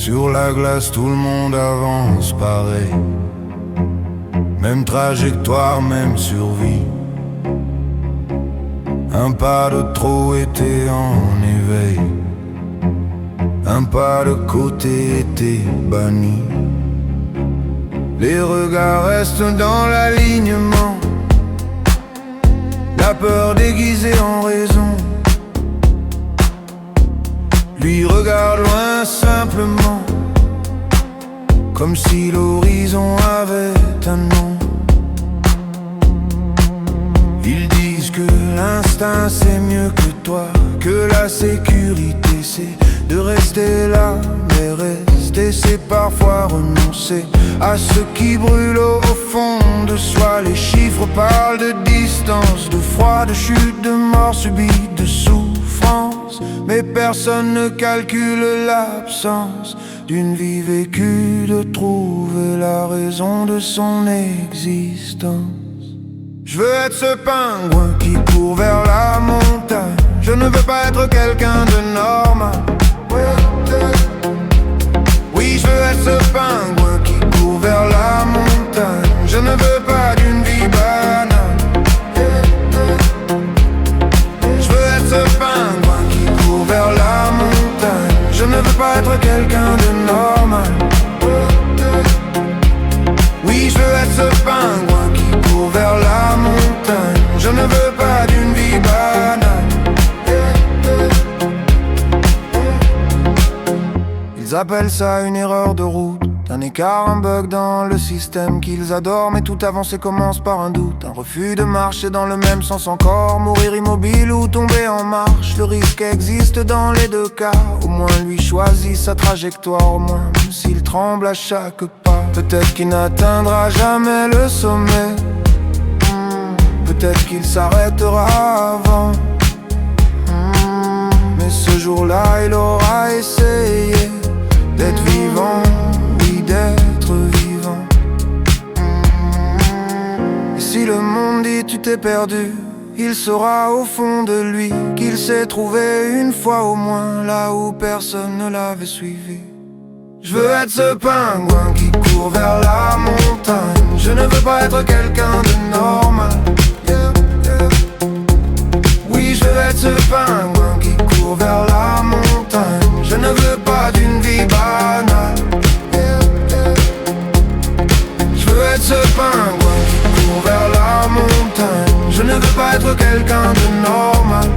Sur la glace tout le monde avance pareil. Même trajectoire, même survie. Un pas de trop était en éveil. Un pas de côté était banni. Les regards restent dans l'alignement. La peur déguisée en raison. Lui regarde loin simplement, comme si l'horizon avait un nom. Ils disent que l'instinct c'est mieux que toi, que la sécurité c'est de rester là. Mais rester c'est parfois renoncer à ce qui brûle au fond de soi. Les chiffres parlent de distance, de froid, de chute, de mort subite, de souffrance. Mais personne ne calcule l'absence d'une vie vécue, de trouver la raison de son existence. Je veux être ce pingouin qui court vers la montagne. Je ne veux pas être quelqu'un de normal. Oui, je veux être ce pingouin qui court vers la montagne. Je ne veux pas d'une vie banale. Je veux être ce pingouin qui court vers la montagne. Je ne veux pas être quelqu'un de normal. Oui, je veux être ce pingouin qui court vers la montagne. Je ne veux pas d'une vie banale. Ils appellent ça une erreur de route, un écart, un bug dans le système qu'ils adorent. Mais toute avancée commence par un doute, un refus de marcher dans le même sens encore. Mourir immobile ou tomber en marche, le risque existe dans les deux cas. Au moins lui choisit sa trajectoire, au moins même s'il tremble à chaque pas. Peut-être qu'il n'atteindra jamais le sommet, peut-être qu'il s'arrêtera avant. Mais ce jour-là il aura essayé d'être vivant, oui d'être vivant. Et si le monde dit tu t'es perdu, il saura au fond de lui qu'il s'est trouvé une fois au moins là où personne ne l'avait suivi. Je veux être ce pingouin qui court vers la montagne. Je ne veux pas être quelqu'un de normal. Oui, je veux être ce pingouin qui court vers la montagne. Je ne veux pas d'une vie banale. Je veux être ce pingouin qui court vers la montagne. Je ne veux pas être quelqu'un de normal.